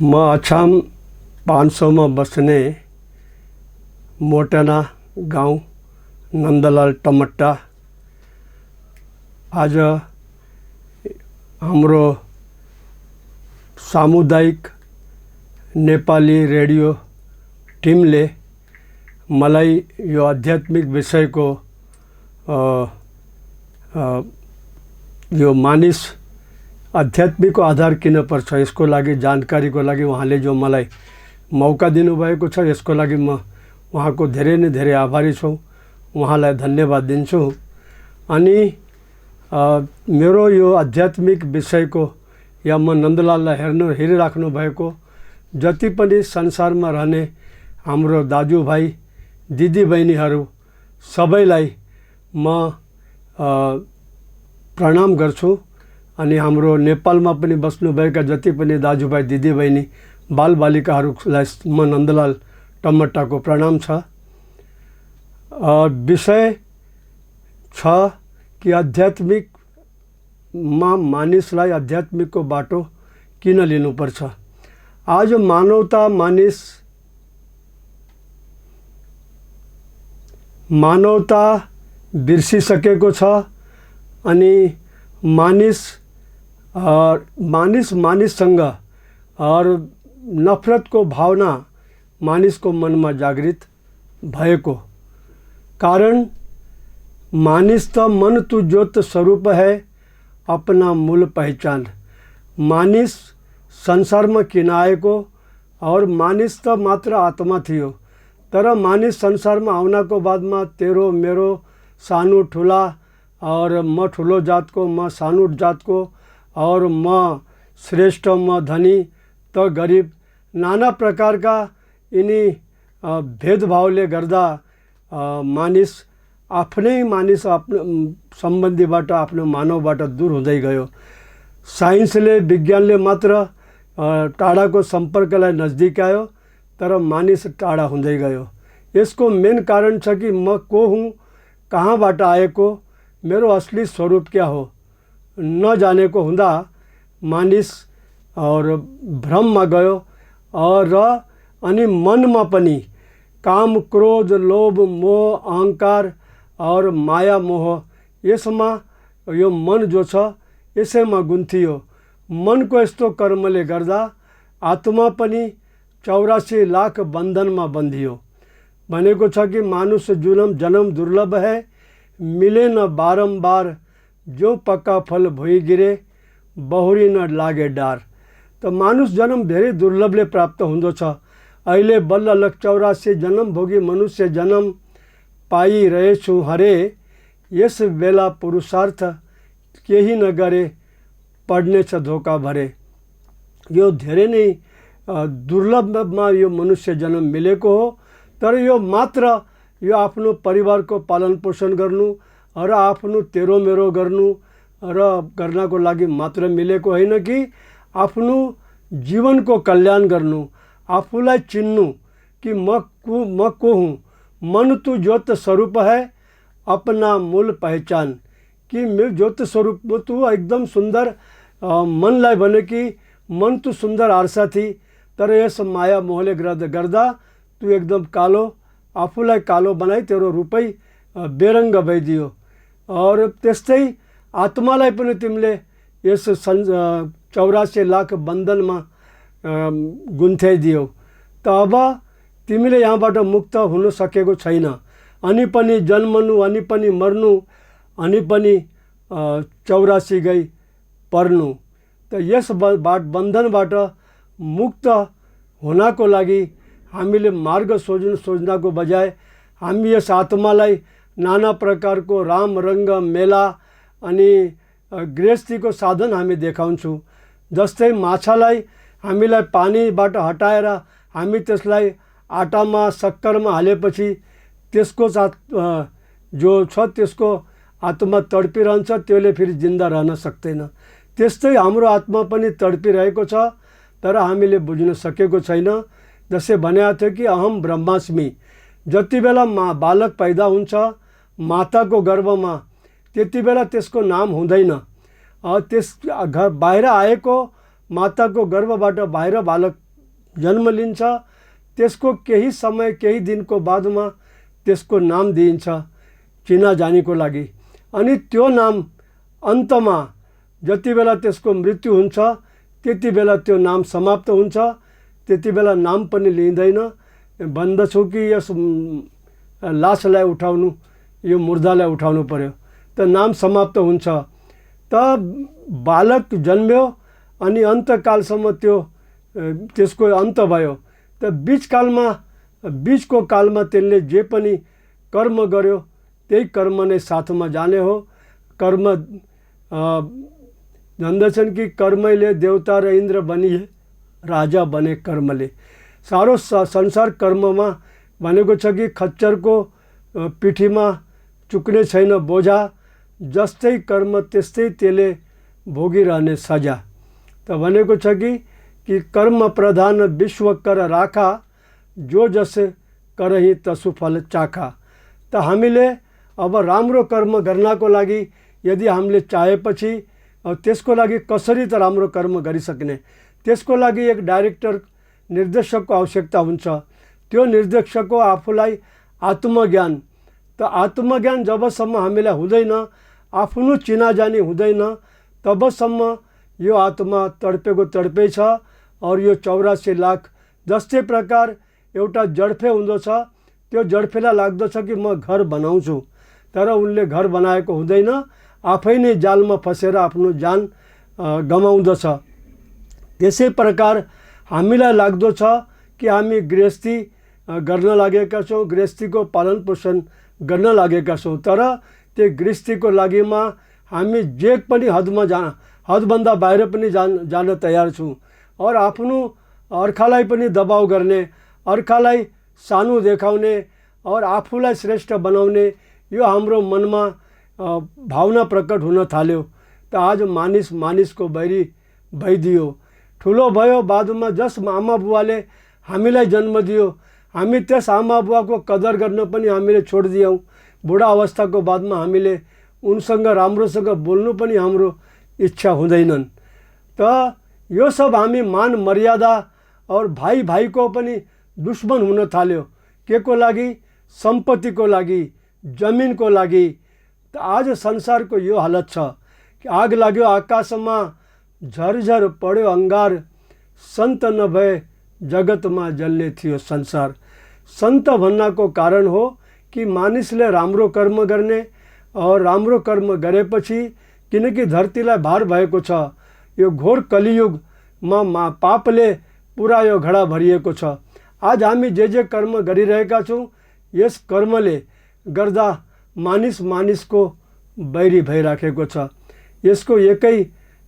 म अछाम 500 में बस्ने मोटना गाउँ नन्दलाल टमट्टा आज हाम्रो सामुदायिक नेपाली रेडियो टिमले मलाई यो आध्यात्मिक विषयको यो मानिस आध्यात्मिकको आधार किन पर्छ यसको लागि जानकारीको लागि उहाँले जो मलाई मौका दिनुभएको छ यसको लागि म उहाँको धेरै नै धेरै आभारी छु। उहाँलाई धन्यवाद दिन्छु। अनि मेरो यो आध्यात्मिक विषयको या म नन्दलाललाई हेरिराख्नु भएको जति पनि संसारमा रहने हाम्रो दाजुभाइ दिदीबहिनीहरू सबैलाई म प्रणाम गर्छु। अनि हाम्रो नेपालमा पनि बस्नुभएका जति पनि दाजुभाइ दिदीबहिनी बालबालिकाहरूलाई म नन्दलाल टमट्टाको प्रणाम छ। विषय छ कि आध्यात्मिकमा मानिसलाई आध्यात्मिकको बाटो किन लिनुपर्छ। आज मानवता बिर्सिसकेको छ अनि मानिससँग और नफरतको भावना मानिसको मनमा जागृत भएको कारण मानिस त मन तू ज्योत स्वरूप है अपना मूल पहचान। मानिस संसारमा किन आएको और मानिस त मात्र आत्मा थियो, तर मानिस संसारमा आउनको बादमा तेरो मेरो सानो ठुला और म ठुलो जातको म सानो जातको और म श्रेष्ठ म धनी त गरीब नाना प्रकारका यिनी भेदभावले गर्दा मानिस आफ्नो सम्बन्धीबाट आफ्नो मानवबाट दूर हुँदै गयो। साइन्सले विज्ञानले मात्र टाढाको सम्पर्कलाई नजदिकायो तर मानिस टाढा हुँदै गयो। यसको मेन कारण छ कि म को हुँ, कहाँबाट आएको, मेरो असली स्वरूप क्या हो नजानेको हुँदा मानिस और भ्रममा गयो और अनि मनमा पनि काम क्रोध लोभ मोह अहंकार और माया मोह यसमा यो मन जो छ यसैमा गुन्थियो। मनको यस्तो कर्मले गर्दा आत्मा पनि 84 लाख बन्धनमा बन्धियो। भनेको छ कि मानुष जन्म दुर्लभ है, मिले न बारंबार, जो पक्का फल भुइ गिरे बहुरी न लागे डार। त मानुष जन्म धेरै दुर्लभले प्राप्त हुँदो छ। अहिले बल्ल 84 जन्म भोगी मनुष्य जन्म पाइरहेछु हरे, यस बेला पुरुषार्थ केही नगरे पढ्नेछ धोका भरे। यो धेरै नै दुर्लभमा यो मनुष्य जन्म मिलेको हो, तर यो मात्र यो आफ्नो परिवारको पालन पोषण गर्नु र आफ्नो तेरो मेरो गर्नु र गर्नको लागि मात्र मिलेको होइन कि आफ्नो जीवनको कल्याण गर्नु, आफूलाई चिन्नु कि म को हुँ। मन तू ज्योत स्वरूप है अपना मूल पहचान कि मेरो ज्योत स्वरूप तू एकदम सुन्दर। मनलाई भने कि मन तू सुन्दर आर्सा थी, तर यस माया मोहले गर्दा तू एकदम कालो, आफूलाई कालो बनाई तेरो रूपै बेरङ्ग भइदियो। और त्यस्तै आत्मालाई पनि तिमीले यस 84 लाख बन्धनमा गुन्थ्याइदियो। त अब तिमीले यहाँबाट मुक्त हुन सकेको छैन। अनि पनि जन्मनु, अनि पनि मर्नु, अनि पनि 84 गई पर्नु। त यस बन्धनबाट मुक्त हुनको लागि हामीले मार्ग सोच्नको बजाय हामी यस आत्मालाई नाना प्रकारको राम रङ्ग मेला अनि गृहस्थीको साधन हामी देखाउँछौँ। जस्तै माछालाई हामीलाई पानीबाट हटाएर हामी त्यसलाई आटामा सक्करमा हालेपछि त्यसको जो छ त्यसको आत्मा तडपिरहन्छ, त्यसले फेरि जिन्दा रहन सक्दैन। त्यस्तै हाम्रो आत्मा पनि तडपिरहेको छ, तर हामीले बुझ्न सकेको छैन। जसै भनेको थियो कि अहम ब्रह्मास्मि। जति बेला बालक पैदा हुन्छ माताको गर्भमा, त्यति बेला त्यसको नाम हुँदैन। त्यस बाहिर आएको माताको गर्भबाट बाहिर बालक जन्म लिन्छ त्यसको केही समय केही दिनको बादमा त्यसको नाम दिइन्छ चिनाजानीको लागि। अनि त्यो नाम अन्तमा जति बेला त्यसको मृत्यु हुन्छ त्यति बेला त्यो नाम समाप्त हुन्छ। त्यति बेला नाम पनि लिँदैन, भन्दछु कि यस लासलाई उठाउनु, यो मुर्दालाई उठाउनु पर्यो, त नाम समाप्त हुन्छ। त बालक जन्म्यो अनि अन्तकालसम्म त्यसको अन्त भयो। त बिचको कालमा त्यसले जे पनि कर्म गर्यो त्यही कर्म नै साथमा जाने हो। कर्म भन्दछन् कि कर्मले देवता र इन्द्र बनिए, राजा बने कर्मले। सारो संसार कर्ममा भनेको छ कि खच्चरको पिठीमा चुक्ने छैन बोझा, जस्तै कर्म त्यस्तै त्यसले भोगिरहने सजा। त भनेको छ कि कर्म प्रधान विश्व कर राखा, जो जस करही तसु फल चाखा। त हामीले अब राम्रो कर्म गर्नको लागि यदि हामीले चाहेपछि त्यसको लागि कसरी त राम्रो कर्म गरिसक्ने, त्यसको लागि एक डाइरेक्टर निर्देशकको आवश्यकता हुन्छ। त्यो निर्देशकको आफूलाई आत्मज्ञान, त आत्मज्ञान जबसम्म हामीलाई हुँदैन, आफ्नो चिनाजानी हुँदैन, तबसम्म यो आत्मा तडपेको तडपै छ। और यो 84 लाख जस्तै प्रकार एउटा जडफे हुँदो छ, त्यो जडफेलाई लाग्दछ कि म घर बनाउँछु, तर उनले घर बनाएको हुँदैन, आफै नै जालमा फसेर आफ्नो जान गमाउँदछ। त्यसै प्रकार हामीलाई लाग्दो छ कि हामी गृहस्थी गर्न लागेका छौँ, गृहस्थीको पालन पोषण गर्न लागेका छौँ, तर त्यो गृहस्थीको लागिमा हामी जे पनि हदभन्दा बाहिर पनि जान तयार छौँ। और आफ्नो अर्कालाई पनि दबाउ गर्ने, अर्कालाई सानो देखाउने और आफूलाई श्रेष्ठ बनाउने यो हाम्रो मनमा भावना प्रकट हुन थाल्यो। त आज मानिसको बैरी भइदियो। ठुलो भयो, बादमा जस आमा बुवाले हामीलाई जन्म दियो, हामी त्यस आमा बुवाको कदर गर्न पनि हामीले छोडिदियौँ। बुढा अवस्थाको बादमा हामीले उनसँग राम्रोसँग बोल्नु पनि हाम्रो इच्छा हुँदैनन्। त यो सब हामी मान मर्यादा और भाइ भाइको पनि दुश्मन हुन थाल्यो। के को लागि? सम्पत्तिको लागि, जमिनको लागि। त आज संसारको यो हालत छ कि आग लाग्यो आकाशमा, झरझर पढ्यो अंगार, संत नभए जगतमा जल्ने थियो संसार। संत भन्नको कारण हो कि मानिसले राम्रो कर्म गर्ने, और राम्रो कर्म गरेपछि, किनकि धरतीलाई भार भएको छ, यो घोर कलियुगमा पापले पुरा यो घडा भरिएको छ। आज हामी जे कर्म गरिरहेका छौँ, यस कर्मले गर्दा मानिसको बैरी भइराखेको छ। यसको एकै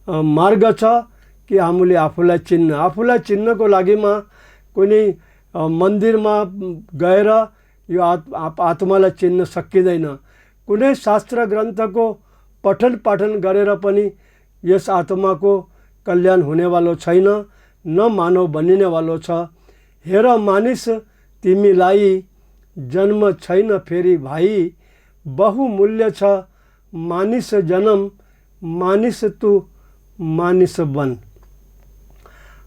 मार्ग छ कि हामीले आफूलाई चिन्नको लागिमा कुनै मन्दिरमा गएर यो आत्मालाई चिन्न सकिँदैन। कुनै शास्त्र ग्रन्थको पठन पाठन गरेर पनि यस आत्माको कल्याण हुनेवालो छैन, न मानव बनिनेवालो छ। हेर मानिस तिमीलाई, जन्म छैन फेरि भाइ, बहुमूल्य छ मानिस जन्म, मानिस तू मानिस बन।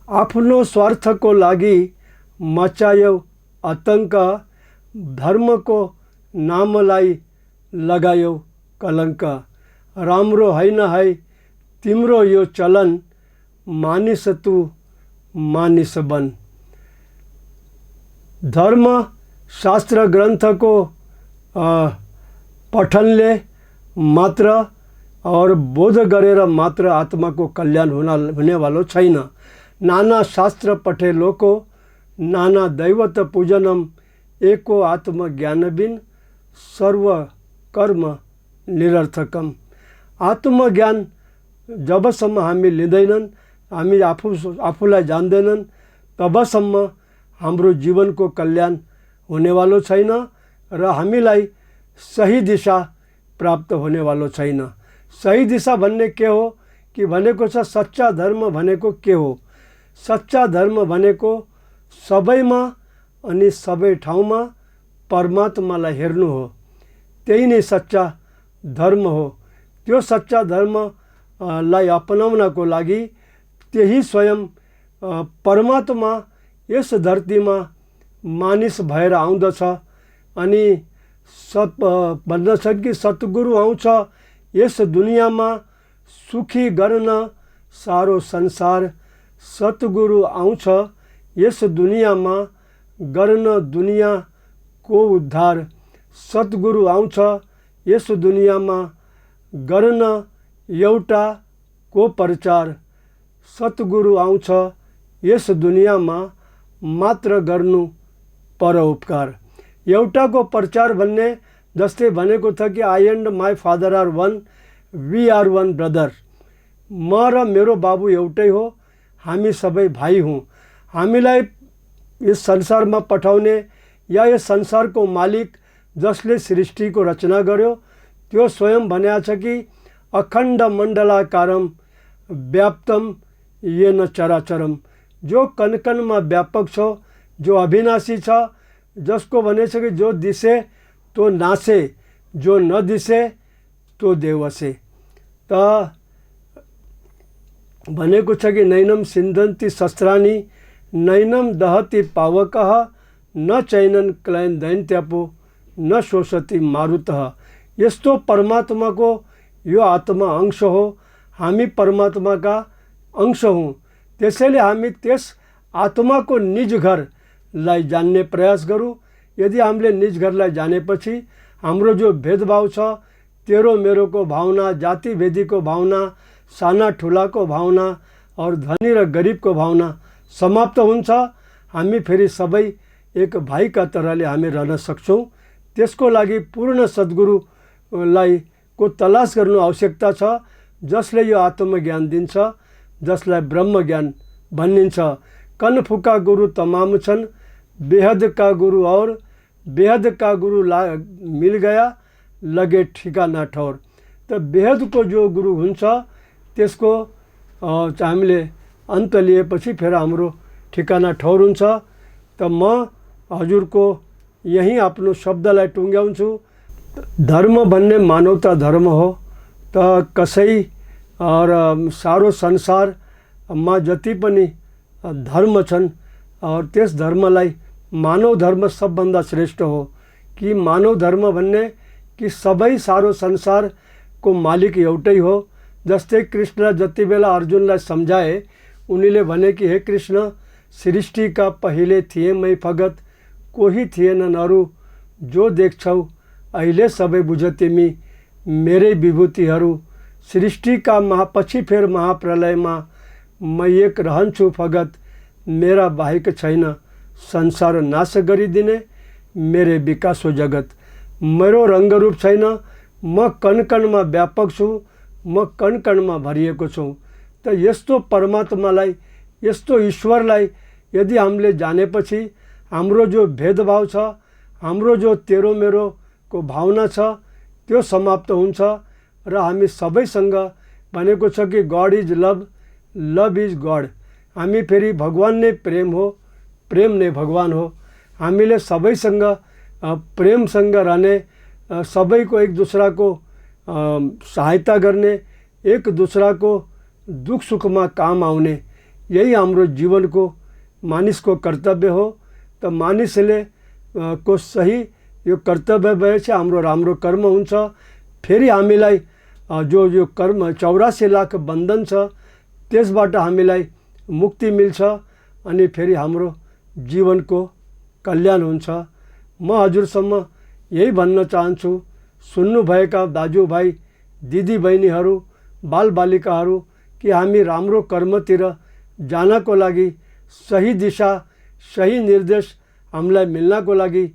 आफ्नो स्वार्थको लागि मचायौ आतंक, धर्मको नामलाई लगायौ कलंक। राम्रो हैन है तिम्रो यो चलन, मानिस तू मानिस बन। धर्म शास्त्र ग्रन्थको पठनले मात्र और बोध गरेर मात्र आत्माको कल्याण हुनेवालो छैन। नाना शास्त्र पठे लोको, नाना दैवत पूजनम, एको आत्मज्ञानबिन सर्व कर्म निरर्थकम। आत्मज्ञान जबसम्म हामी लिँदैनन्, हामी आफूलाई जान्दैनन्, तबसम्म हाम्रो जीवनको कल्याण हुनेवालो छैन र हामीलाई सही दिशा प्राप्त हुनेवालो छैन। सही दिशा भन्ने के हो कि भनेको छ सच्चा धर्म भनेको के हो? सच्चा धर्म भनेको सबैमा अनि सबै ठाउँमा परमात्मालाई हेर्नु हो। त्यही नै सच्चा धर्म हो। त्यो सच्चा धर्मलाई अपनाउनको लागि त्यही स्वयं परमात्मा यस धरतीमा मानिस भएर आउँदछ अनि भन्दछन् कि सद्गुरु आउँछ यस दुनियाँमा सुखी गर्न सारो संसार। सद्गुरु आउँछ यस दुनियाँमा गर्न दुनियाँको उद्धार। सद्गुरु आउँछ यस दुनियाँमा गर्न एउटा को प्रचार। सद्गुरु आउँछ यस दुनियाँमा मात्र गर्नु परोपकार। एउटाको प्रचार भन्ने जस्तै भनेको छ कि I and my father are one, we are one brother. म र मेरो बाबु एउटै हो, हामी सबै भाइ हौँ। हामीलाई यस संसारमा पठाउने या यस संसारको मालिक जसले सृष्टिको रचना गर्यो त्यो स्वयं भनेको छ कि अखण्ड मण्डलाकारम व्याप्तम येन चराचरम। जो कणकणमा व्यापक छ, जो अविनाशी छ, जसको भनेको छ कि जो दिसे तो नासे, जो न दिसे तो देवसे। त भनेको छ कि नैनम सिन्धन्ति शस्त्राणि नैनम दहति पावकः न चैनन क्लैन दैन्त्यापो न शोषति मारुतः। यस्तो परमात्माको यो आत्मा अंश हो, हामी परमात्माका अंश हौँ। त्यसैले हामी त्यस आत्माको निज घरलाई जान्ने प्रयास गरौँ। यदि हामीले निज घरलाई जानेपछि हाम्रो जो भेदभाव छ, तेरो मेरोको भावना, जाति भेदीको भावना, साना ठुलाको भावना और धनी र गरिबको भावना समाप्त हुन्छ। हामी फेरि सबै एक भाइका तरहले हामी रहन सक्छौँ। त्यसको लागि पूर्ण सद्गुरुलाई को तलास गर्नु आवश्यकता छ, जसले यो आत्मज्ञान दिन्छ, जसलाई ब्रह्म ज्ञान भनिन्छ। कनफुका गुरु तमाम छन्, बेहद का गुरु और बेहद का गुरु मिल गया लगे ठिकाना ठौर। त बेहदको जो गुरु हुन्छ त्यसको हामीले अन्त लिएपछि फेरि हाम्रो ठिकाना ठौर हुन्छ। त म हजुरको यही आफ्नो शब्दलाई टुङ्ग्याउँछु। धर्म भन्ने मानवता धर्म हो। त कसै र सारो संसारमा जति पनि धर्म छन् और त्यस धर्मलाई मानव धर्म सबभन्दा श्रेष्ठ हो। कि मानव धर्म भन्ने कि सबै सारो संसारको मालिक एउटै हो। जस्तै कृष्ण जति बेला अर्जुनलाई सम्झाए, उनीले भने कि हे कृष्ण, सृष्टिका पहिले थिए मै फगत, कोही थिएनन् अरू जो देख्छौ अहिले सबै बुझ तिमी मेरै विभूतिहरू। सृष्टिका पछि फेर महाप्रलयमा म एक रहन्छु फगत, मेरा बाहेक छैन संसार नाश गरिदिने मेरे विकास हो जगत। मेरो रङ्गरूप छैन, म कणकणमा व्यापक छु, म कणकणमा भरिएको छु। त यस्तो परमात्मालाई, यस्तो ईश्वरलाई यदि हामीले जानेपछि हाम्रो जो भेदभाव छ, हाम्रो जो तेरो मेरोको भावना छ, त्यो समाप्त हुन्छ र हामी सबैसँग भनेको छ कि God is love, love is God. हामी फेरि भगवान नै प्रेम हो, प्रेम नै भगवान हो। हामीले सबैसँग प्रेमसँग रहने, सबैको एक दूसराको सहायता गर्ने, एक दूसराको दुख सुखमा काम आउने, यही हाम्रो जीवनको मानिसको कर्तव्य हो। त मानिसले को सही यो कर्तव्य भएपछि हाम्रो राम्रो कर्म हुन्छ। फेरि हामीलाई जो यो कर्म 84 लाख बन्धन छ त्यसबाट हामीलाई मुक्ति मिल्छ अनि फेरि हाम्रो जीवनको कल्याण हुन्छ। म हजुरसम्म यही भन्न चाहन्छु, सुन्नुभएका दाजुभाइ दिदीबहिनीहरू, बालबालिकाहरू, कि हामी राम्रो कर्मतिर जानको लागि सही दिशा, सही निर्देश हामीलाई मिल्नको लागि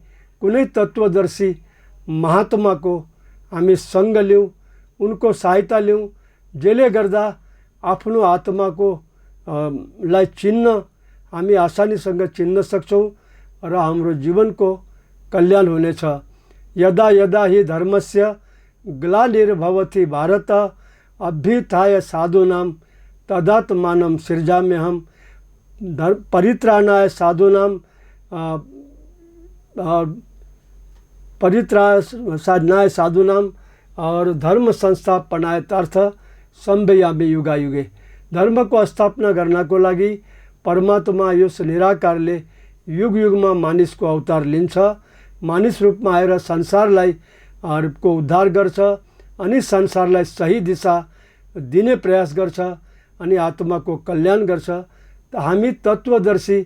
कुनै तत्त्वदर्शी महात्माको हामी सङ्ग लिउँ, उनको सहायता लिउँ, जसले गर्दा आफ्नो आत्माको लाई चिन्न हामी आसानीसँग चिन्न सक्छौँ र हाम्रो जीवनको कल्याण हुनेछ। यदा यदा हि धर्मस्य ग्लानिर्भवति भारत, अभ्युत्थाय साधूनां तदात्मानं सृजाम्यहम्। परित्राणाय साधूनां परित्राणाय साधूनां और धर्म संस्थापनार्थार्थ संभयामि युगायुगे। धर्मको स्थापना गर्नको लागि, परमात्मा यस निराकारले युग युगमा मानिसको अवतार लिन्छ, मानिस रूपमा आएर संसारलाई को उद्धार गर्छ अनि संसारलाई सही दिशा दिने प्रयास गर्छ अनि आत्माको कल्याण गर्छ। त हामी तत्त्वदर्शी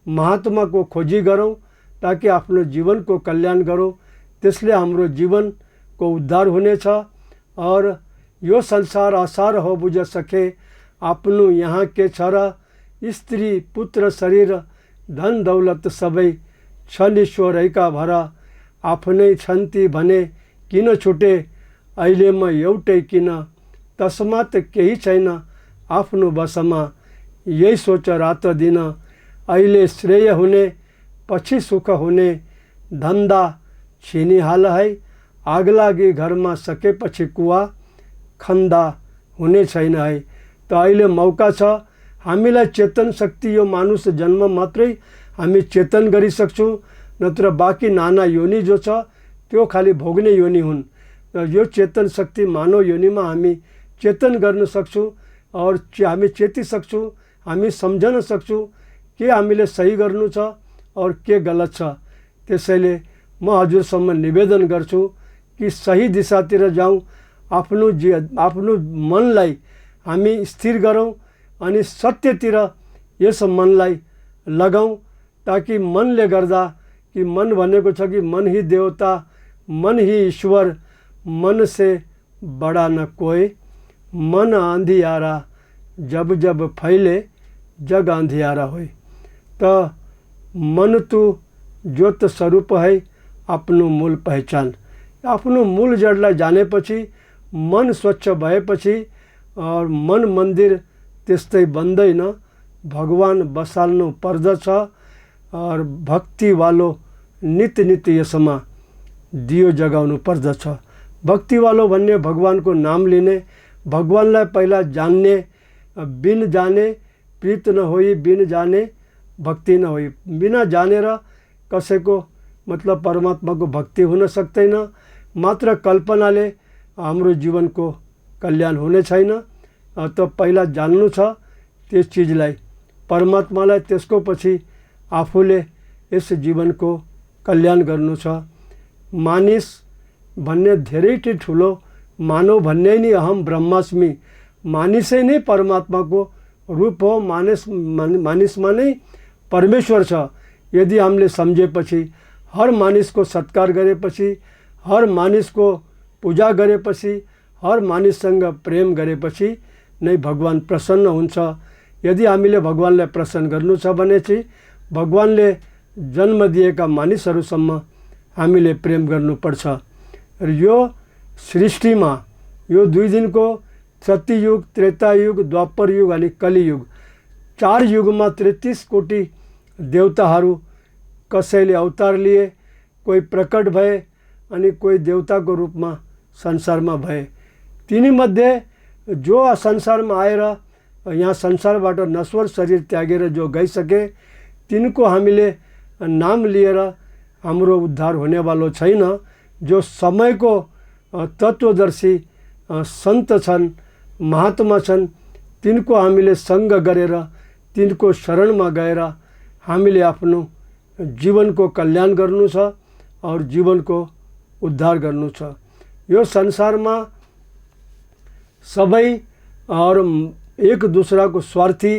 महात्माको खोजी गरौँ ताकि आफ्नो जीवनको कल्याण गरौँ, त्यसले हाम्रो जीवनको उद्धार हुनेछ। और यो संसार असार हो बुझ सके आफ्नो यहाँ के छ र, स्त्री पुत्र शरीर धन दौलत सबै छन् ईश्वरैका भर, आफ्नै छन् ती भने किन छुटे, अहिले म एउटै किन, तस्मात् केही छैन आफ्नो बसमा, यही सोच रात दिन, अहिले श्रेय हुने पछि सुख हुने, धन्दा छिनिहाल है, आगलागी घरमा सकेपछि कुवा, खन्दा हुने छैन है। त अहिले मौका छ, हामीलाई चेतन शक्ति यो मानुष जन्म मात्रै हामी चेतन गरिसक्छौँ, नत्र बाँकी नाना योनि जो छ त्यो खालि भोग्ने योनि हुन्। र यो चेतन शक्ति मानव योनिमा हामी चेतन गर्न सक्छौँ और हामी चेतिसक्छौँ, हामी सम्झन सक्छौँ के हामीले सही गर्नु छ और के गलत छ। त्यसैले म हजुरसम्म निवेदन गर्छु कि सही दिशातिर जाउँ, आफ्नो मनलाई हामी स्थिर गरौँ अनि सत्यतिर यस मनलाई लगाऊँ, ताकि मनले गर्दा, कि मन भनेको छ कि मन ही देवता, मन ही ईश्वर, मन से बड़ा न कोई, मन अंधियारा जब जब फैले जग अंधियारा होई। त मन तू ज्योत स्वरूप है, आफ्नो मूल पहिचान। आफ्नो मूल जडलाई जानेपछि, मन स्वच्छ भएपछि और मन मन्दिर त्यस्तै बन्दैन, भगवान बसाल्नु पर्दछ और भक्तिवालो नित्य नित्य यसमा दियो जगाउनु पर्दछ। भक्तिवालो भन्ने भगवानको नाम लिने, भगवानलाई पहिला जान्ने, बिन जाने प्रीत न होई, बिन जाने भक्ति न होई। बिना जानेर कसैको मतलब परमात्माको भक्ति हुन सक्दैन, मात्र कल्पनाले हाम्रो जीवनको कल्याण हुने छैन। त पहिला जान्नु छ त्यस चिजलाई, परमात्मालाई, त्यसको पछि आफूले यस जीवनको कल्याण गर्नु छ। मानिस भन्ने धेरै ठुलो, मानव भन्ने नि अहम ब्रह्मास्मि, मानिसै नै परमात्माको रूप हो, मानिसमा नै परमेश्वर छ। यदि हामीले सम्झेपछि, हर मानिसको सत्कार गरेपछि, हर मानिसको पूजा गरेपछि, हर मानिससँग प्रेम गरेपछि नै भगवान प्रसन्न हुन्छ। यदि हामीले भगवानलाई प्रसन्न गर्नु छ भने चाहिँ भगवानले जन्म दिएका मानिसहरूसम्म हामीले प्रेम गर्नुपर्छ। र यो सृष्टिमा यो 2 दिनको सत्ययुग, त्रेतायुग, द्वापर युग अनि कलियुग, 4 युगमा 33 कोटी देवताहरू कसैले अवतार लिए, कोही प्रकट भए अनि कोही देवताको रूपमा संसारमा भए। तिनीमध्ये जो संसारमा आएर यहाँ संसारबाट नश्वर शरीर त्यागेर जो गइसके, तिनको हामीले नाम लिएर हाम्रो उद्धार हुनेवालो छैन। जो समयको तत्त्वदर्शी सन्त छन्, महात्मा छन्, तिनको हामीले सङ्ग गरेर, तिनको शरणमा गएर हामीले आफ्नो जीवनको कल्याण गर्नु छ और जीवनको उद्धार गर्नु छ। यो संसारमा सबै और एक दूसराको स्वार्थी,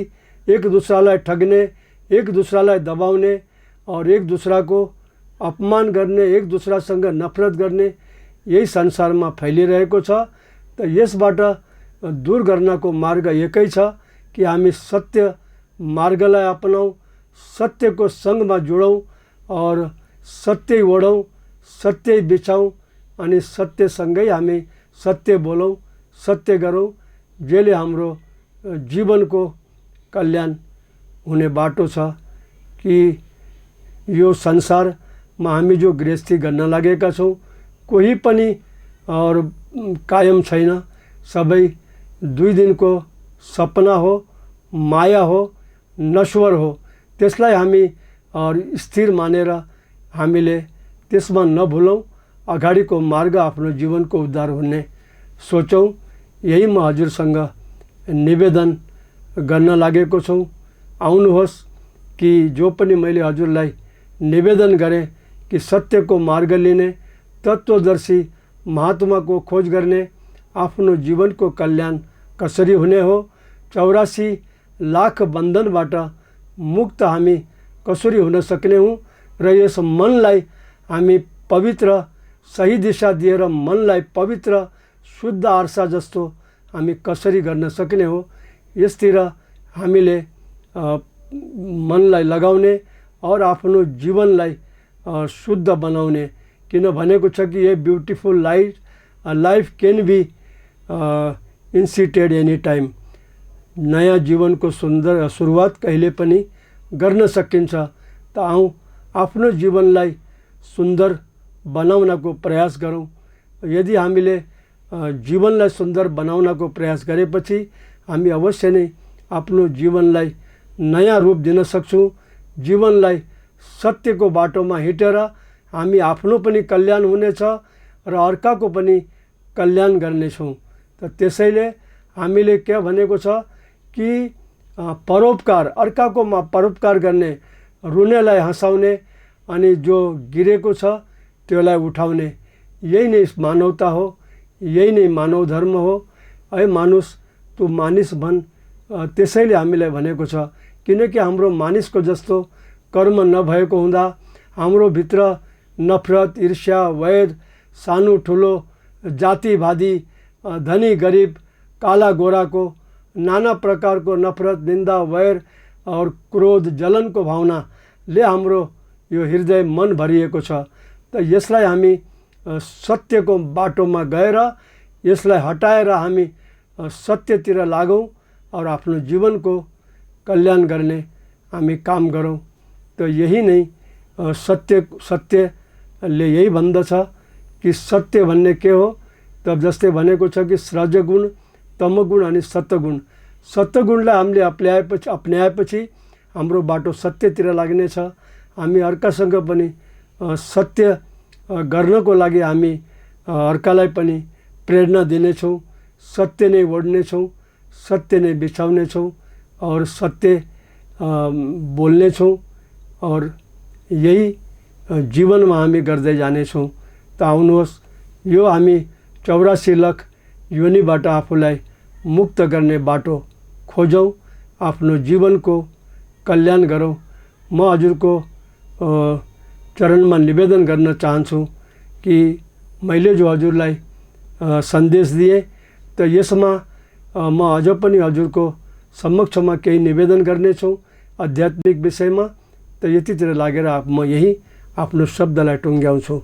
एक दूसरालाई ठग्ने, एक दूसरालाई दबाउने और एक दूसराको अपमान गर्ने, एक दूसरासँग नफरत गर्ने, यही संसारमा फैलिरहेको छ। त यसबाट दूर गर्नको मार्ग एकै छ कि हामी सत्य मार्गलाई अपनाऊँ, सत्यको सङ्गमा जोडौँ और सत्य ओढौँ, सत्य बिछाऊँ अनि सत्यसँगै हामी सत्य बोलौँ, सत्य गरौँ, जसले हाम्रो जीवनको कल्याण हुने बाटो छ। कि यो संसारमा हामी जो गृहस्थी गर्न लागेका छौँ, कोही पनि और कायम छैन, सबै 2 दिनको सपना हो, माया हो, नश्वर हो। त्यसलाई हामी और स्थिर मानेर हामीले त्यसमा नभुलौँ, अगाडिको मार्ग आफ्नो जीवनको उद्धार हुने सोचौँ। यही म हजुरसँग निवेदन गर्न लागेको छौँ। आउनुहोस् कि जो पनि मैले हजुरलाई निवेदन गरेँ कि सत्यको मार्ग लिने, तत्त्वदर्शी महात्माको खोज गर्ने, आफ्नो जीवनको कल्याण कसरी हुने हो, 84 लाख बन्धनबाट मुक्त हामी कसरी हुन सक्ने हौँ र यस मनलाई हामी पवित्र सही दिशा दिएर मनलाई पवित्र शुद्ध आर्सा जस्तो हामी कसरी गर्न सक्ने हो, यसतिर हामीले मनलाई लगाउने और आफ्नो जीवनलाई शुद्ध बनाउने। किन भनेको छ कि ये beautiful life can be incited any time. नयाँ जीवनको सुन्दर सुरुवात कहिले पनि गर्न सकिन्छ। त आउँ आफ्नो जीवनलाई सुन्दर बनाउनको प्रयास गरौँ। यदि हामीले जीवनलाई सुन्दर बनाउनको प्रयास गरेपछि हामी अवश्य नै आफ्नो जीवनलाई नयाँ रूप दिन सक्छौँ। जीवनलाई सत्यको बाटोमा हिँडेर हामी आफ्नो पनि कल्याण हुनेछ र अर्काको पनि कल्याण गर्नेछौँ। त त्यसैले हामीले के भनेको छ कि परोपकार, अर्काकोमा परोपकार गर्ने, रुनेलाई हँसाउने अनि जो गिरेको छ त्यसलाई उठाउने, यही नै मानवता हो, यही नै मानव धर्म हो। ऐ मानुस तँ मानिस भन्। त्यसैले हामीलाई भनेको छ, किनकि हाम्रो मानिसको जस्तो कर्म नभएको हुँदा हाम्रो भित्र नफरत, ईर्ष्या, वैर, सानो ठुलो, जातिवादी, धनी गरिब, काला गोराको नाना प्रकारको नफरत, निन्दा, वैर और क्रोध, जलनको भावनाले हाम्रो यो हृदय मन भरिएको छ। त यसलाई हामी सत्यको बाटोमा गएर यसलाई हटाएर हामी सत्यतिर लागौँ और आफ्नो जीवनको कल्याण गर्ने हामी काम गरौँ। त यही नै सत्यले यही भन्दछ कि सत्य भन्ने के हो। तब जस्तै भनेको छ कि रजगुण, तमगुण अनि सत्वगुण। सत्वगुणलाई हामीले अपनाएपछि हाम्रो बाटो सत्यतिर लाग्नेछ। हामी अर्कासँग पनि सत्य गर्नको लागि हामी अर्कालाई पनि प्रेरणा दिनेछौँ। सत्य नै ओढ्नेछौँ, सत्य नै बिछाउनेछौँ और सत्य बोल्नेछौँ और यही जीवनमा हामी गर्दै जानेछौँ। त आउनुहोस् यो हामी 84 लाख योनिबाट आफूलाई मुक्त गर्ने बाटो खोजौँ, आफ्नो जीवनको कल्याण गरौँ। म हजुरको चरणमा निवेदन गर्न चाहन्छु कि मैले जो हजुरलाई सन्देश दिएँ त यसमा म अझ पनि हजुरको समक्षमा केही निवेदन गर्नेछु आध्यात्मिक विषयमा। त यतितिर लागेर म यही आफ्नो शब्दलाई टुङ्ग्याउँछु।